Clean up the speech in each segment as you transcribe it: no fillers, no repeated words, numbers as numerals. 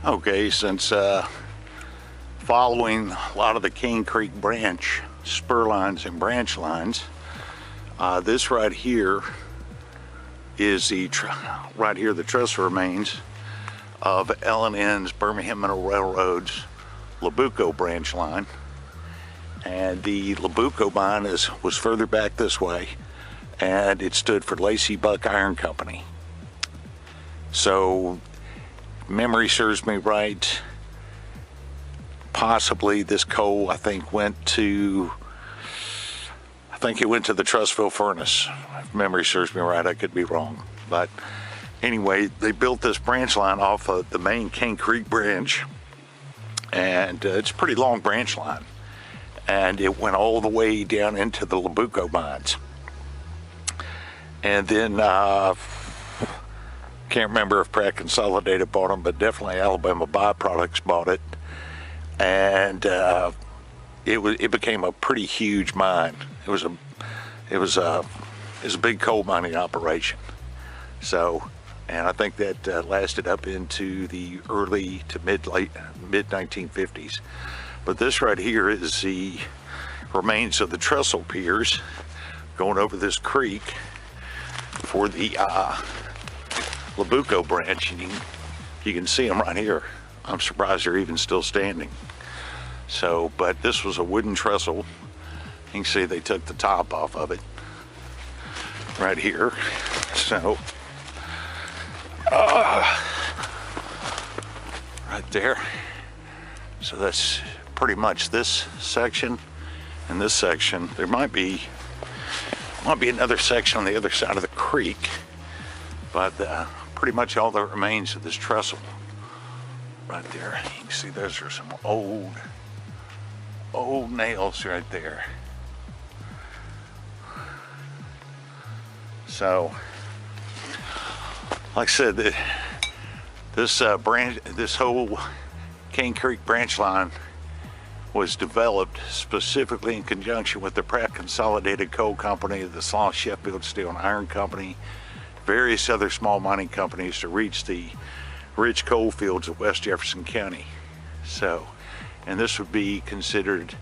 Okay, since following a lot of the Cain Creek branch spur lines and branch lines, this right here is the the trestle remains of L&N's Birmingham Railroad's Louisville branch line, and the Louisville line was further back this way, and it stood for Lacey Buck Iron Company. So, memory serves me right, possibly this coal I think it went to the Trussville furnace. If memory serves me right, I could be wrong, but anyway, they built this branch line off of the main Cain Creek branch, and it's a pretty long branch line, and it went all the way down into the Louisville mines. And then can't remember if Pratt Consolidated bought them, but definitely Alabama Byproducts bought it, and it became a pretty huge mine. It was a big coal mining operation. So, and I think that lasted up into the early to mid 1950s. But this right here is the remains of the trestle piers going over this creek for the Louisville branch, and you can see them right here. I'm surprised they're even still standing. So, but this was a wooden trestle. You can see they took the top off of it right here. So, right there. So that's pretty much this section and this section. There might be another section on the other side of the creek, but pretty much all that remains of this trestle right there. You can see those are some old nails right there. So, like I said, this whole Cain Creek branch line was developed specifically in conjunction with the Pratt Consolidated Coal Company, the Slough Sheffield Steel and Iron Company, various other small mining companies to reach the rich coal fields of West Jefferson County. So, and this would be considered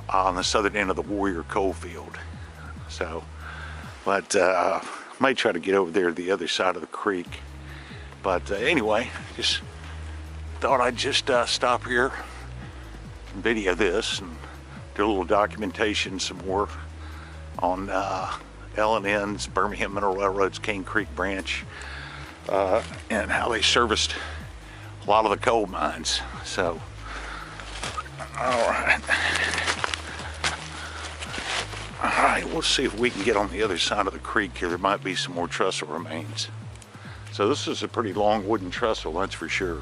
on the southern end of the Warrior coal field. So, but I might try to get over there to the other side of the creek. But anyway, just thought I'd just stop here and video this and do a little documentation some more on L&N's Birmingham Mineral Railroad's Cain Creek branch and how they serviced a lot of the coal mines. So, all right, we'll see if we can get on the other side of the creek here. There might be some more trestle remains. So this is a pretty long wooden trestle, that's for sure.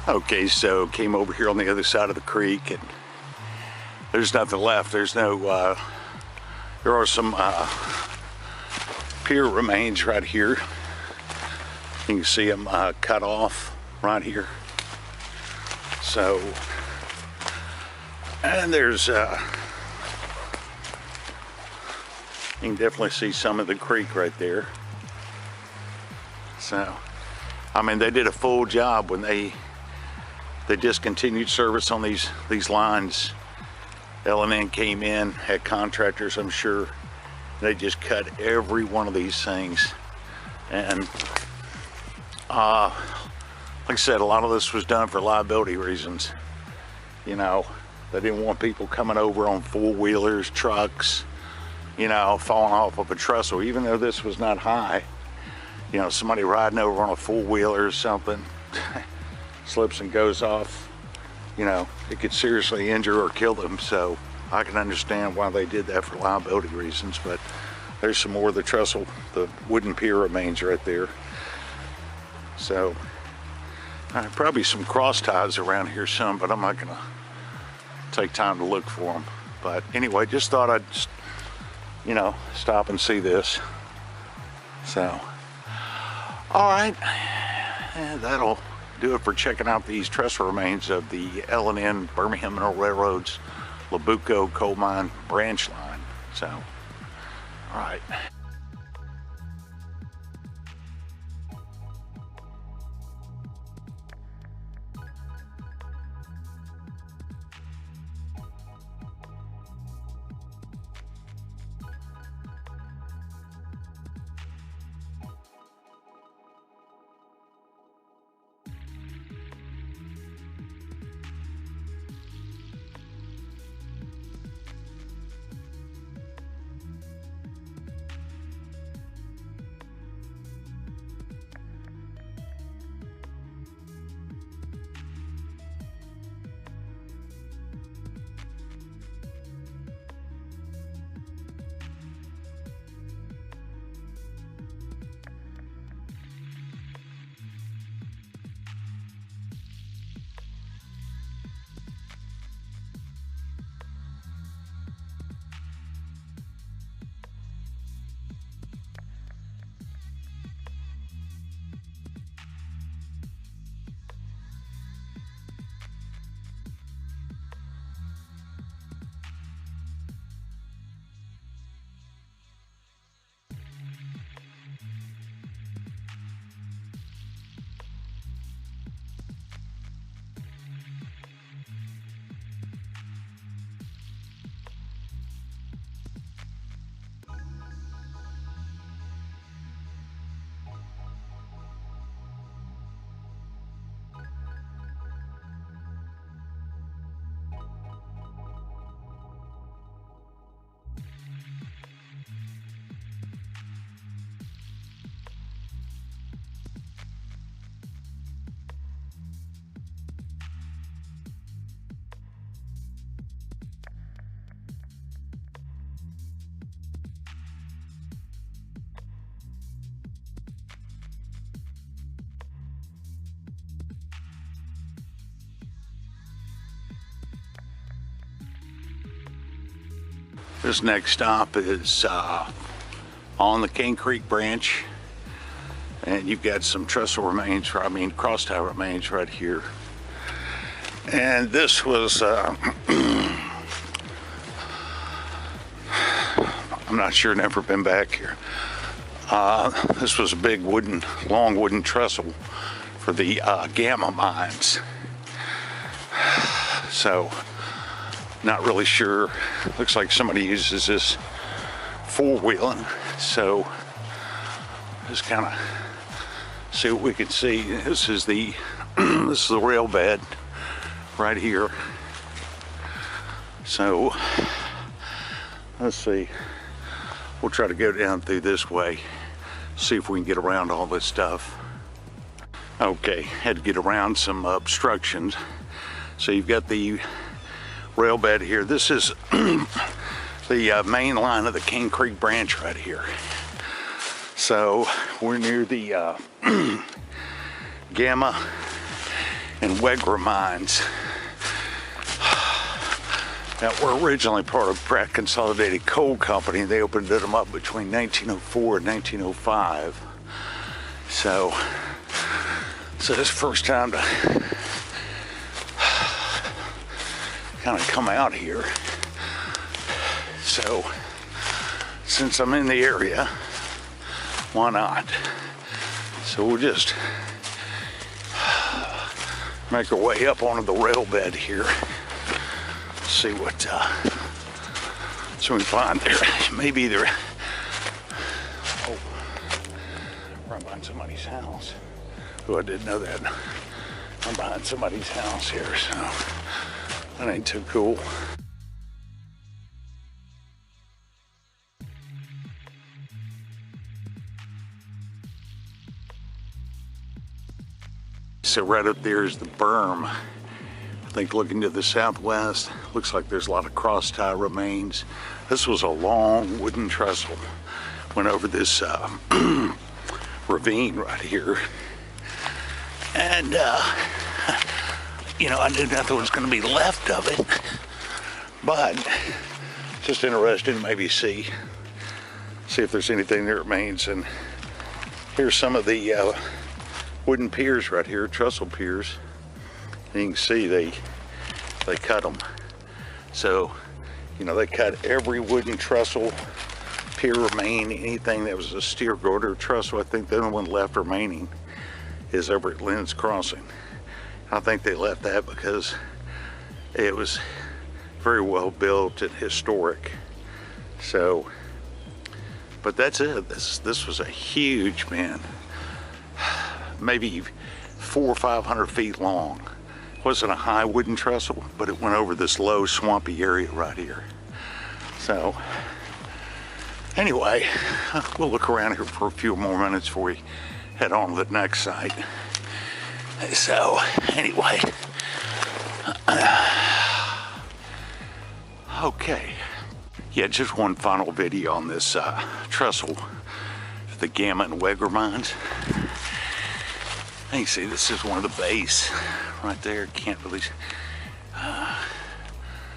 Okay, so came over here on the other side of the creek, and there's nothing left. There's no, there are some pier remains right here. You can see them cut off right here. So, and there's, you can definitely see some of the creek right there. So, I mean, they did a full job when they discontinued service on these lines. L&N came in, had contractors, I'm sure. They just cut every one of these things. And like I said, a lot of this was done for liability reasons. You know, they didn't want people coming over on four-wheelers, trucks, you know, falling off of a trestle. Even though this was not high, you know, somebody riding over on a four-wheeler or something, slips and goes off, you know, it could seriously injure or kill them. So I can understand why they did that for liability reasons. But there's some more of the trestle, the wooden pier remains right there. So probably some cross ties around here some, but I'm not gonna take time to look for them. But anyway, just thought I'd just, you know, stop and see this. So, all right, and that'll do it for checking out these trestle remains of the L&N Birmingham Railroad's Louisville Coal Mine Branch Line. So, all right. This next stop is on the Cain Creek Branch, and you've got some trestle remains, cross tie remains right here. And this was, I'm not sure, never been back here. This was a big long wooden trestle for the gamma mines. So, not really sure. Looks like somebody uses this four-wheeling. So, just kind of see what we can see. This is the this is the rail bed right here. So, let's see. We'll try to go down through this way, see if we can get around all this stuff. Okay, had to get around some obstructions. So you've got the rail bed here. This is the main line of the Cain Creek Branch right here. So we're near the Gamma and Wegra mines that were originally part of Pratt Consolidated Coal Company. They opened them up between 1904 and 1905. So this is the first time to kind of come out here. So since I'm in the area, why not? So we'll just make our way up onto the rail bed here. See what so we can find there. Maybe there. Oh, right behind somebody's house. Oh, I didn't know that. I'm behind somebody's house here, so that ain't too cool. So right up there is the berm. I think looking to the southwest, looks like there's a lot of cross tie remains. This was a long wooden trestle. Went over this ravine right here. And, you know, I knew nothing was going to be left of it. But just interested to maybe see if there's anything that remains. And here's some of the wooden piers right here, trestle piers. And you can see they cut them. So, you know, they cut every wooden trestle pier remain, anything that was a steer girder trestle. I think the only one left remaining is over at Lynn's Crossing. I think they left that because it was very well built and historic. So, but that's it. This was a huge, man, maybe 400 or 500 feet long. It wasn't a high wooden trestle, but it went over this low swampy area right here. So anyway, we'll look around here for a few more minutes before we head on to the next site. So anyway, okay. Yeah, just one final video on this trestle, the Gamma and Wegra mines. You can see this is one of the base right there. Can't really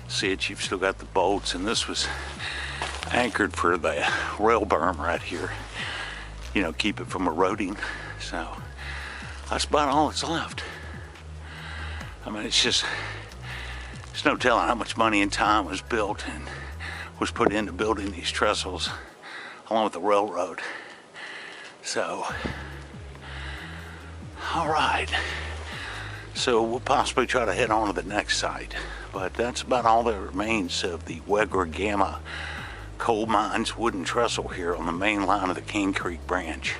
see it. You've still got the bolts, and this was anchored for the rail berm right here. You know, keep it from eroding. So that's about all that's left. I mean, it's no telling how much money and time was built and was put into building these trestles along with the railroad. So, all right. So we'll possibly try to head on to the next site. But that's about all that remains of the Wegra Gamma coal mines wooden trestle here on the main line of the Cain Creek branch.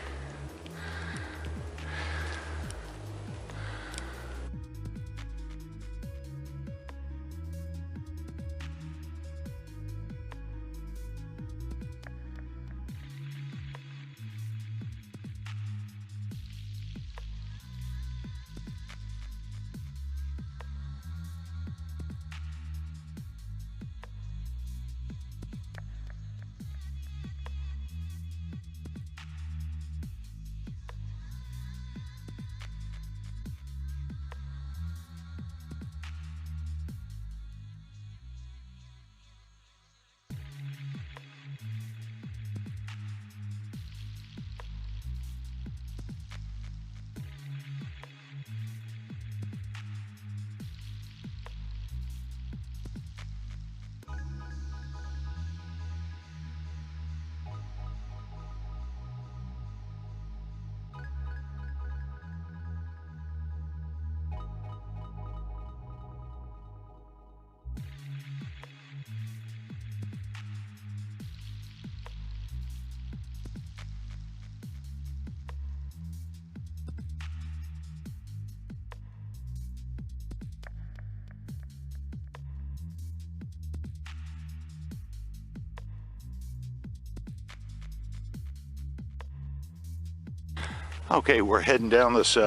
Okay, we're heading down this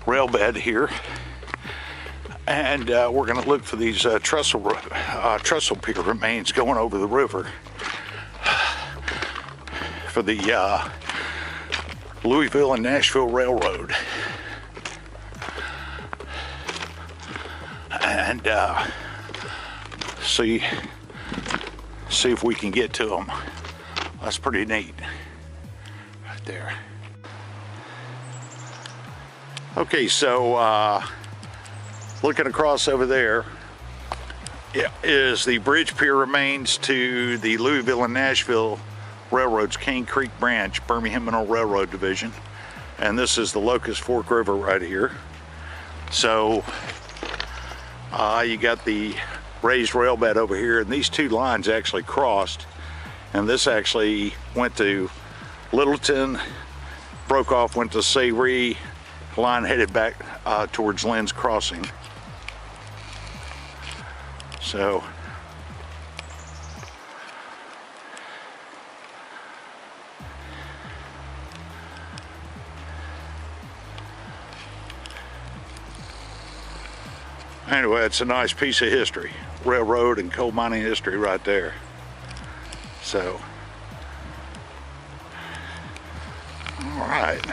rail bed here, and we're going to look for these trestle pier remains going over the river for the Louisville and Nashville Railroad. And see if we can get to them. That's pretty neat right there. Okay, so looking across over there is the bridge pier remains to the Louisville and Nashville Railroad's Cain Creek Branch, Birmingham Mineral Railroad Division. And this is the Locust Fork River right here. So you got the raised rail bed over here, and these two lines actually crossed. And this actually went to Littleton, broke off, went to Sayre. Line headed back towards Lynn's Crossing. So anyway, it's a nice piece of history, railroad and coal mining history right there. So all right.